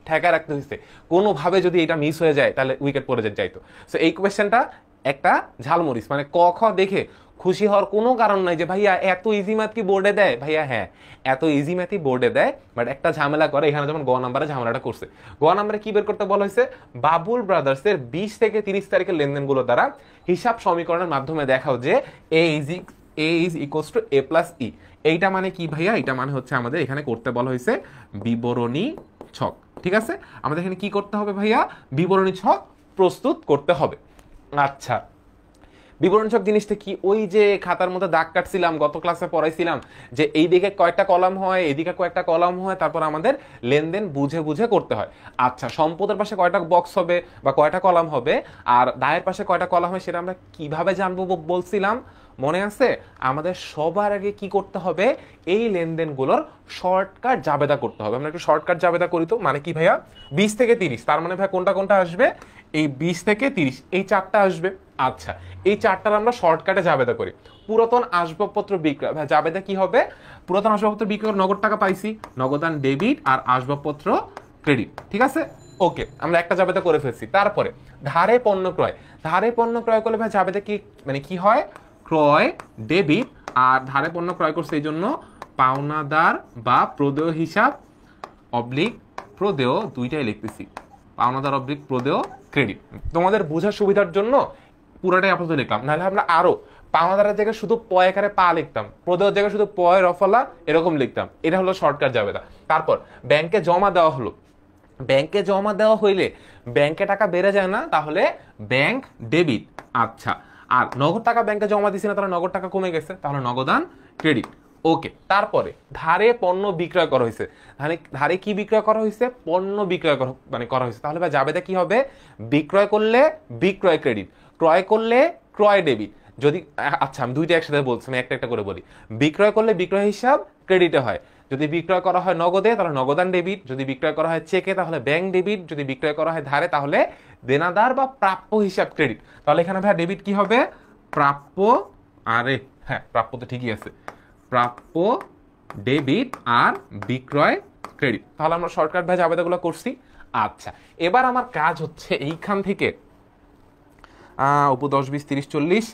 ঠেকা রাখতে হয়েছে, কোনোভাবে যদি এটা মিস হয়ে যায় তাহলে উইকেট পড়ে যাইতো। সো এই কোয়েশ্চেনটা একটা ঝালমরিচ, মানে ক খ দেখে খুশি হওয়ার কোনো কারণ নাই যে ভাইয়া এত ইজি ম্যাথ কি বোর্ডে দেয়। ভাইয়া হ্যাঁ, এত ইজি ম্যাথই বোর্ডে দেয়, বাট একটা ঝামেলা করে। এখানে যেমন গ নাম্বারে ঝামেলাটা করছে, গ নাম্বারে কি বের করতে বলা হয়েছে, বাবুল ব্রাদার্সের 20 থেকে 30 তারিখের লেনদেনগুলো দ্বারা হিসাব সমীকরণের মাধ্যমে দেখাও যে A is equals to A plus E. এইটা মানে কি ভাইয়া, এটা মানে হচ্ছে আমাদের এখানে করতে বলা হয়েছে বিবরণী ছক। ঠিক আছে, আমাদের এখানে কি করতে হবে ভাইয়া, বিবরণী ছক প্রস্তুত করতে হবে। আচ্ছা, বিবরণ ছক জিনিসটা কি, ওই যে খাতার মধ্যে দাগ কাটছিলাম, গত ক্লাসে পড়াইছিলাম যে এই দিকে কয়েকটা কলাম হয়, এদিকে কয়েকটা কলাম হয়, তারপর আমাদের লেনদেন বুঝে বুঝে করতে হয়। আচ্ছা, সম্পদের পাশে কয়টা বক্স হবে বা কয়টা কলাম হবে আর দায়ের পাশে কয়টা কলাম হয় সেটা আমরা কিভাবে জানবো বলছিলাম, মনে আছে? আমাদের সবার আগে কি করতে হবে, এই লেনদেনগুলোর শর্টকাট জাবেদা করতে হবে। আমরা একটু শর্টকাট জাবেদা করি তো, মানে কি ভাইয়া, 20 থেকে 30, তার মানে ভাই কোনটা কোনটা আসবে, এই 20 থেকে 30 এই চারটা আসবে। আচ্ছা, এই চারটার আমরা শর্টকাটে জাবেদা করি। পুরাতন আসবাবপত্র বিক্রয়, ভাই জাবেদা কি হবে, পুরাতন আসবাবপত্র বিক্রয় নগদ টাকা পাইছি, নগদান ডেবিট আর আসবাবপত্র ক্রেডিট। ঠিক আছে, ওকে, আমরা একটা জাবেদা করে ফেলছি। তারপরে ধারে পণ্য ক্রয়, ধারে পণ্য ক্রয় করলে ভাই জাবেদা কি, মানে কি হয়, ক্রয় ডেবিট, আর ধারে পণ্য ক্রয় করছে এই জন্য পাওনাদার বা প্রদেয় হিসাব অবলিক প্রদেয়, দুইটাই লিখতেছি, পাওনাদার অবলিক প্রদেয় ক্রেডিট। তোমাদের বোঝার সুবিধার জন্য পুরোটাই আপাতত লিখলাম, নাহলে আমরা আরো পাওনাদারের জায়গায় শুধু প একারে পা লিখতাম, প্রদেয়ের জায়গায় শুধু প রফলা এরকম লিখতাম। এটা হলো শর্টকাট জাবেদা। তারপর ব্যাংকে জমা দেওয়া হলো, ব্যাংকে জমা দেওয়া হইলে ব্যাংকে টাকা বেড়ে যায় না, তাহলে ব্যাংক ডেবিট। আচ্ছা, আর নগদ টাকা ব্যাংকে জমা দিছি না, তাহলে নগদ টাকা কমে গেছে, তাহলে নগদান ক্রেডিট। ওকে, তারপরে ধারে পণ্য বিক্রয় করা হয়েছে, ধারে কি বিক্রয় করা হয়েছে, পণ্য বিক্রয় করা হয়েছে, তাহলে ভাই জাবেদা কি হবে, বিক্রয় করলে বিক্রয় ক্রেডিট, ক্রয় করলে ক্রয় ডেবিট। যদি, আচ্ছা আমি দুইটা একসাথে বলছি, আমি একটা একটা করে বলি। বিক্রয় করলে বিক্রয় হিসাব ক্রেডিটে হয়, যদি বিক্রয় করা হয় নগদে তাহলে নগদান ডেবিট, যদি বিক্রয় করা হয় চেকে তাহলে ব্যাংক ডেবিট, যদি বিক্রয় করা হয় ধারে তাহলে দেনাদার বা প্রাপ্য হিসাব ক্রেডিট। তাহলে এখানে ভাই ডেবিট কি হবে, প্রাপ্য, আরে হ্যাঁ প্রাপ্য তো ঠিকই আছে, প্রাপ্য ডেবিট আর বিক্রয় ক্রেডিট। তাহলে আমরা শর্টকাট ভাই জাবেদাগুলো করছি। আচ্ছা, এবার আমার কাজ হচ্ছে এইখান থেকে উপর 10 20 30 40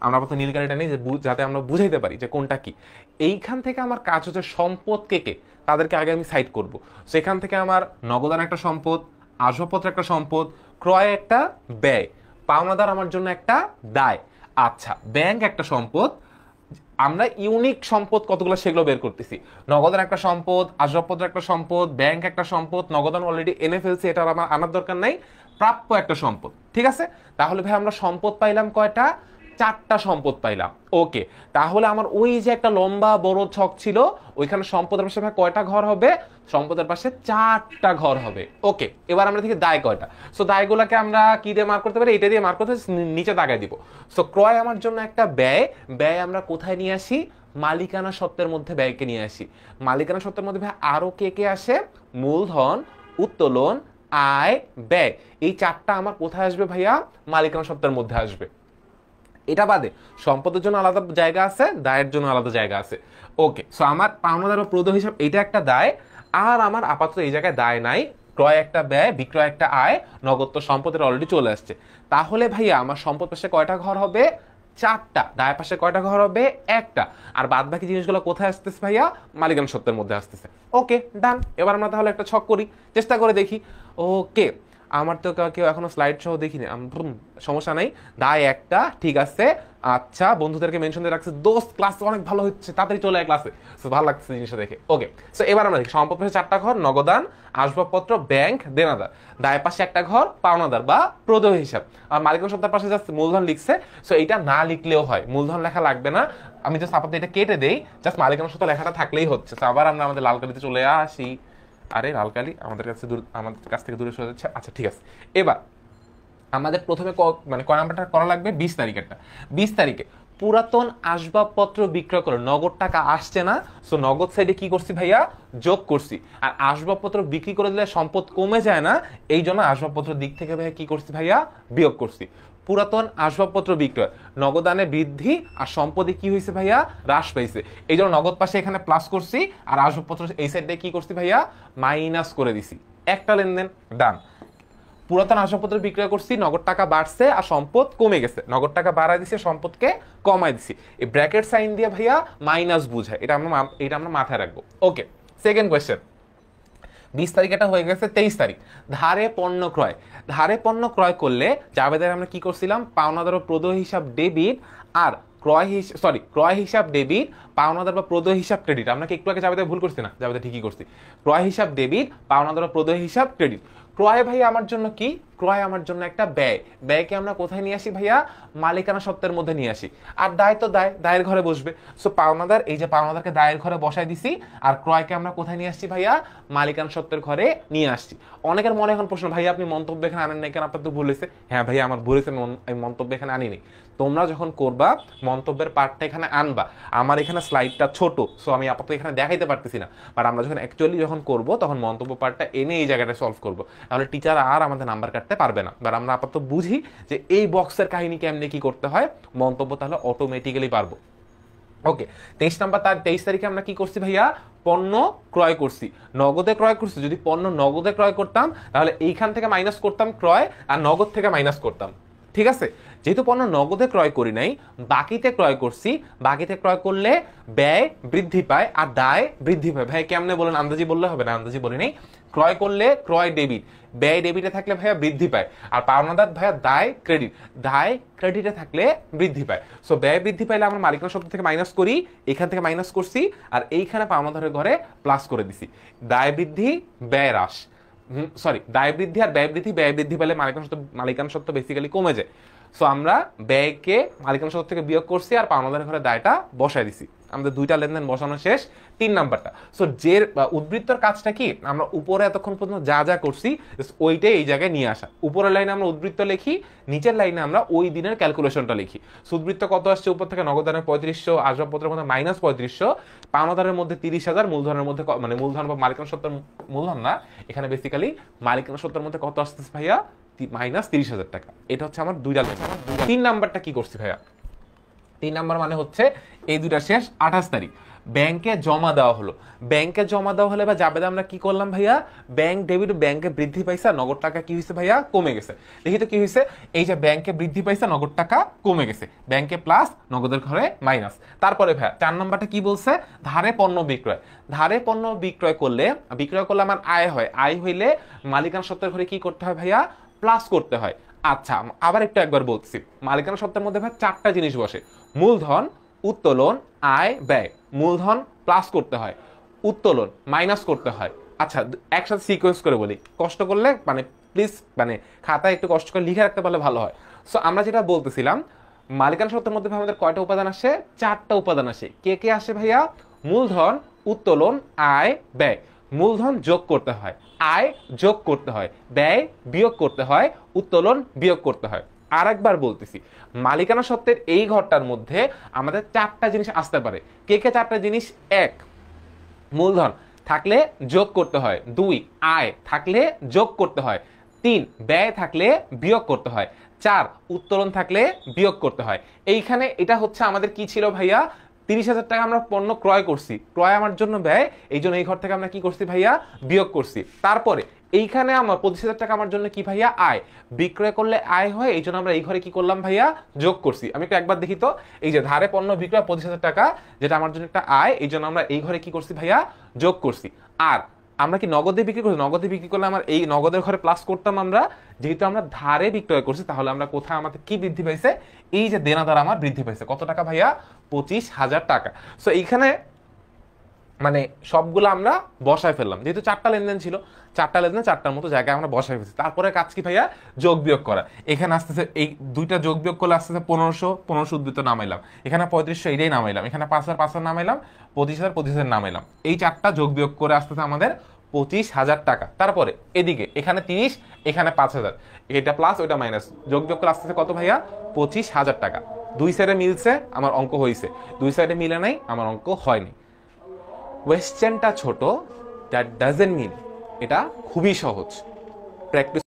আমরা আপাতত নীল কালিটা নেই, যাতে আমরা বুঝাইতে পারি যে কোনটা কি। এইখান থেকে আমার কাজ হচ্ছে সম্পদ কে কে, তাদেরকে আগে আমি সাইড করব। সেখান থেকে আমার নগদান একটা সম্পদ, আসবাবপত্র একটা সম্পদ, ক্রয় একটা ব্যয়, পাওনাদার আমার জন্য একটা দায়। আচ্ছা, ব্যাংক একটা সম্পদ, আমরা ইউনিক সম্পদ কতগুলো সেগুলো বের করতেছি। নগদান একটা সম্পদ, আসবাবপত্র একটা সম্পদ, ব্যাংক একটা সম্পদ, নগদান অলরেডি এনে ফেলছে, এটা আমার আনার দরকার নাই, প্রাপ্য একটা সম্পদ। ঠিক আছে, তাহলে ভাই আমরা সম্পদ পাইলাম কয়টা, চারটা সম্পদ পাইলাম। ওকে, তাহলে আমার ওই যে একটা লম্বা বড় ছক ছিল, ওইখানে সম্পদের পাশে ভাই কয়টা ঘর হবে, সম্পদের পাশে চারটা ঘর হবে। ওকে, এবার আমরা দেখি দায় কয়টা। সো দায়গুলোকে আমরা কি দিয়ে মার্ক করতে পারি, এটা দিয়ে মার্ক করতে নিচে দাগায় দিব। সো ক্রয় আমার জন্য একটা ব্যয়, ব্যয় আমরা কোথায় নিয়ে আসি, মালিকানা সত্ত্বের মধ্যে ব্যয়কে নিয়ে আসি। মালিকানা সত্ত্বের মধ্যে ভাই আরো কে কে আসে, মূলধন, উত্তোলন, আয়, ব্যয়। এই চারটা আমার কোথায় আসবে ভাইয়া, মালিকানা সত্ত্বের মধ্যে আসবে। এটা বাদে সম্পদের জন্য আলাদা জায়গা আছে, দায়ের জন্য আলাদা জায়গা আছে। ওকে, সো আমার পাওনাদার ও প্রদেয় হিসাব এটা একটা দায়, আর আমার আপাতত এই জায়গায় দায় নাই, ক্রয় একটা ব্যয়, বিক্রয় একটা আয়, নগদ তো সম্পদের অলরেডি চলে আসছে। তাহলে ভাইয়া আমার সম্পদ পাশে কয়টা ঘর হবে, চারটা, দায় পাশে কয়টা ঘর হবে, একটা, আর বাদ বাকি জিনিসগুলো কোথায় আসতেছে ভাইয়া, মালিকানা সত্ত্বের মধ্যে আসতেছে। ওকে ডান, এবার আমরা তাহলে একটা ছক করি, চেষ্টা করে দেখি। ওকে, আমার তো কেউ এখনো স্লাইড সহ দেখিনি, সমস্যা নাই, দায় একটা, ঠিক আছে। আচ্ছা, বন্ধুদেরকে মেনশন দিয়ে রাখছে, দোস্ত ক্লাস অনেক ভালো হচ্ছে, তাড়াতাড়ি চলে আয় ক্লাসে, ভালো লাগছে জিনিসটা দেখে। ওকে, সো এবার আমরা দেখি সম্পদ পাশে চারটা ঘর, নগদান, আসবাবপত্র, ব্যাংক, দেনাদার, দায় পাশে একটা ঘর, পাওনাদার বা প্রদেয় হিসাব, আর মালিকানা সত্ত্বের পাশে জাস্ট মূলধন লিখছে। সো এটা না লিখলেও হয়, মূলধন লেখা লাগবে না, আমি জাস্ট আপাতত এটা কেটে দেই, জাস্ট মালিকানা সত্ত্ব লেখাটা থাকলেই হচ্ছে। আবার আমরা আমাদের লাল কালিতে চলে আসি, আরে লাল কালি আমাদের কাছ থেকে দূরে সরে যাচ্ছে। আচ্ছা ঠিক আছে, এবার আমাদের প্রথমে মানে কয় নাম্বারটা করা লাগবে, 20 তারিখেরটা। 20 তারিখে পুরাতন আসবাবপত্র বিক্রয় করে নগদ টাকা আসছে না, সো নগদ সাইডে কি করছি ভাইয়া, যোগ করছি। আর আসবাবপত্র বিক্রি করে দিলে সম্পদ কমে যায় না, এই জন্য আসবাবপত্র দিক থেকে ভাইয়া কি করছি ভাইয়া, বিয়োগ করছি। পুরাতন আসবাবপত্র বিক্রয়, নগদানে বৃদ্ধি আর সম্পদে কি হয়েছে ভাইয়া, হ্রাস পাইছে। এই জন্য নগদ পাশে এখানে প্লাস করছি আর আসবাবপত্র এই সাইডে কি করছি ভাইয়া, মাইনাস করে দিছি। একটা লেনদেন ডান। পুরাতন আসবাবপত্র বিক্রয় করছি, নগদ টাকা বাড়ছে আর সম্পদ কমে গেছে, নগদ টাকা বাড়ায় দিছে, সম্পদকে কমায় দিছি। এই ব্র্যাকেট সাইন দিয়ে ভাইয়া মাইনাস বুঝায়, এটা আমরা মাথায় রাখবো। ওকে, সেকেন্ড কোয়েশ্চেন। 20 তারিখ এটা হয়ে গেছে, 23 তারিখ ধারে পণ্য ক্রয়। ধারে পণ্য ক্রয় করলে জাবেদার আমরা কি করছিলাম, পাওনাদার ও প্রদেয় হিসাব ডেবিট আর ক্রয় হিসাব ডেবিট, পাওনাদার বা প্রদেয় হিসাব ক্রেডিট। আমরা কি একটু আগে জাবেদা ভুল করছি না, জাবেদা ঠিকই করছি। ক্রয় হিসাব ডেবিট, পাওনাদার বা প্রদেয় হিসাব ক্রেডিট। ক্রয় ভাই আমার জন্য কি, ক্রয় আমার জন্য একটা ব্যয়। ব্যয়কে আমরা কোথায় নিয়ে আসি ভাইয়া, মালিকানা সত্ত্বের মধ্যে নিয়ে আসি। আর দায় তো দায়ের ঘরে বসবে। সো পাওনাদার, এই যে পাওনাদারকে দায়ের ঘরে বসাই দিছি, আর ক্রয়কে আমরা কোথায় নিয়ে আসছি ভাইয়া, মালিকানা সত্ত্বের ঘরে নিয়ে আসছি। অনেকের মনে এখন প্রশ্ন, ভাইয়া আপনি মন্তব্য এখানে আনেন নাই কেন, আপনার তো ভুল হয়েছে। হ্যাঁ ভাইয়া আমার ভুল হয়েছে, আমি মন্তব্য এখানে আনিনি। তোমরা যখন করবা মন্তব্যের পার্টটা এখানে আনবা। আমার এখানে স্লাইডটা ছোট, সো আমি আপাতত এখানে দেখাইতে পারতেছি না, বাট আমরা যখন অ্যাকচুয়ালি যখন করবো তখন মন্তব্য পার্টটা এনে এই জায়গাটা সলভ করবো, তাহলে টিচার আর আমাদের নাম্বার কাটতে পারবে না। বাট আমরা আপাতত বুঝি যে এই বক্সের কাহিনী কেমনে কি করতে হয়, মন্তব্য তাহলে অটোমেটিক্যালি পারবো। ওকে, 23 তারিখে আমরা কি করছি ভাইয়া, পণ্য ক্রয় করছি, নগদে ক্রয় করছি। যদি পণ্য নগদে ক্রয় করতাম তাহলে এইখান থেকে মাইনাস করতাম ক্রয়, আর নগদ থেকে মাইনাস করতাম। ঠিক আছে, যেহেতু পণ্য নগদে ক্রয় করি নাই, বাকিতে ক্রয় করছি, বাকিতে ক্রয় করলে ব্যয় বৃদ্ধি পায় আর দায় বৃদ্ধি পায়। ভাই কেমনে বলেন, আন্দাজি বললে হবে না, আন্দাজি বলি নেই। ক্রয় করলে ক্রয় ডেবিট, ব্যয় ডেবিটে থাকলে ভাইয়া বৃদ্ধি পায়, আর পাওনাদার ভাইয়া দায় ক্রেডিট, দায় ক্রেডিটে থাকলে বৃদ্ধি পায়। সো ব্যয় বৃদ্ধি পাইলে আমরা মালিকানা শব্দ থেকে মাইনাস করি, এখান থেকে মাইনাস করছি, আর এইখানে পাওনাদারের ঘরে প্লাস করে দিছি। দায় বৃদ্ধি, ব্যয় হ্রাস, দায় বৃদ্ধি আর ব্যয় বৃদ্ধি পেলে মালিকানা সত্ত্ব বেসিক্যালি কমে যায়। সো আমরা ব্যয়কে মালিকানা সত্ত্ব থেকে বিয়োগ করছি আর পাওনাদারের ঘরে দায়টা বসাই দিছি। আমাদের দুইটা লেনদেন বসানো শেষ। 3 নাম্বারটা, সো যে উদ্বৃত্তর কাজটা কি, আমরা উপরে এতক্ষণ পর্যন্ত যা যা করছি ওইটাই এই জায়গায় নিয়ে আসা। উপরের লাইনে আমরা উদ্বৃত্ত লিখি, নিচের লাইনে আমরা ওই দিনের ক্যালকুলেশনটা লিখি। উদ্বৃত্ত কত আসছে, উপর থেকে নগদানের 3500, আসবাবপত্রের মধ্যে মাইনাস 3500, পাওনাদারের মধ্যে 30,000, মূলধনের মধ্যে মানে মূলধন বা মালিকানা সত্ত্বের মূলধন না, এখানে বেসিক্যালি মালিকানা সত্ত্বের মধ্যে কত আসতেছে ভাইয়া, মাইনাস 30,000 টাকা। এটা হচ্ছে আমার দুইটা লাইন। 3 নাম্বারটা কি করছি ভাইয়া, 3 নাম্বার মানে হচ্ছে এই দুইটা শেষ। 28 তারিখ ব্যাংকে জমা দেওয়া হলো। ব্যাংকে জমা দেওয়া হলে বা জাবেদা আমরা কি করলাম ভাইয়া, ব্যাংক ডেবিট, ব্যাংকে বৃদ্ধি পাইছে, নগদ টাকা কি হয়েছে ভাইয়া, কমে গেছে। দেখি তো কি হয়েছে, এই যে ব্যাংকে বৃদ্ধি পাইছে, নগদ টাকা কমে গেছে, ব্যাংকে প্লাস, নগদের ঘরে মাইনাস। তারপরে ভাইয়া 4 নাম্বারটা কি বলছে, ধারে পণ্য বিক্রয়। ধারে পণ্য বিক্রয় করলে আমার আয় হয়, আয় হইলে মালিকানা সত্ত্বের ঘরে কি করতে হয় ভাইয়া, প্লাস করতে হয়। আচ্ছা, আবার একবার বলছি, মালিকানা সত্ত্বের মধ্যে ভাই 4টা জিনিস বসে, মূলধন, উত্তোলন, আয়, ব্যয়। মূলধন প্লাস করতে হয়, উত্তোলন মাইনাস করতে হয়। আচ্ছা, একসাথে সিকোয়েন্স করে বলি, কষ্ট করলে মানে প্লিজ মানে খাতায় একটু কষ্ট করে লিখে রাখতে পারলে ভালো হয়। সো আমরা যেটা বলতেছিলাম, মালিকানা সত্ত্বের মধ্যে আমাদের কয়টা উপাদান আসে, 4টা উপাদান আসে। কে কে আসে ভাইয়া, মূলধন, উত্তোলন, আয়, ব্যয়। মূলধন যোগ করতে হয়, আয় যোগ করতে হয়, ব্যয় বিয়োগ করতে হয়, উত্তোলন বিয়োগ করতে হয়। আর একবার বলতেছি, মালিকানা সত্ত্বের এই ঘরটার মধ্যে আমাদের 4টা জিনিস আসতে পারে। কে কে 4টা জিনিস, 1 মূলধন থাকলে যোগ করতে হয়, 2 আয় থাকলে যোগ করতে হয়, 3 ব্যয় থাকলে বিয়োগ করতে হয়, 4 উত্তোলন থাকলে বিয়োগ করতে হয়। এইখানে এটা হচ্ছে আমাদের কি ছিল ভাইয়া, 30,000 টাকা আমরা পণ্য ক্রয় করছি, ক্রয় আমার জন্য ব্যয়, এই জন্য এই ঘর থেকে আমরা কি করছি ভাইয়া, বিয়োগ করছি। তারপরে এইখানে আমার 25,000 টাকা আমার জন্য কি ভাইয়া, আয়, বিক্রয় করলে আয় হয়, এই জন্য আমরা এই ঘরে কি করলাম ভাইয়া, যোগ করছি। আমি একটু একবার দেখি তো, এই যে ধারে পণ্য বিক্রয় 25,000 টাকা, যেটা আমার জন্য একটা আয়, এই জন্য আমরা এই ঘরে কি করছি ভাইয়া, যোগ করছি। আর আমরা কি নগদে বিক্রি করছি, নগদে বিক্রি করলে আমার এই নগদের ঘরে প্লাস করতাম আমরা, যেহেতু আমরা ধারে বিক্রয় করছি, তাহলে আমরা কোথায় আমাদের কি বৃদ্ধি পাইছে, এই যে দেনাদার আমার বৃদ্ধি পাইছে, কত টাকা ভাইয়া, 25,000 টাকা। সো এইখানে মানে সবগুলো আমরা বসায় ফেললাম, যেহেতু 4টা লেনদেন ছিল, 4টা লেনদেন 4টার মতো জায়গায় আমরা বসায় ফেলছি। তারপরে কাজ কি ভাইয়া, যোগ বিয়োগ করা। এখানে আসতেছে এই দুইটা যোগ বিয়োগ করলে আসতেছে 1500 উদ্বৃত্ত নামাইলাম, এখানে 3500 এটাই নামাইলাম, এখানে 5,000 নামাইলাম, 25,000 নামাইলাম। এই 4টা যোগ বিয়োগ করে আসতেছে আমাদের 25,000 টাকা। তারপরে এদিকে এখানে 30, এখানে 5,000, এটা প্লাস ওইটা মাইনাস, যোগ বিয়োগ করে আসতেছে কত ভাইয়া, 25,000 টাকা। দুই সাইডে মিলছে, আমার অঙ্ক হয়েছে, দুই সাইডে মিলে নাই, আমার অঙ্ক হয়নি। কোয়েশ্চেনটা ছোট, দ্যাট ডাজন্ট মিন এটা খুবই সহজ। প্র্যাকটিস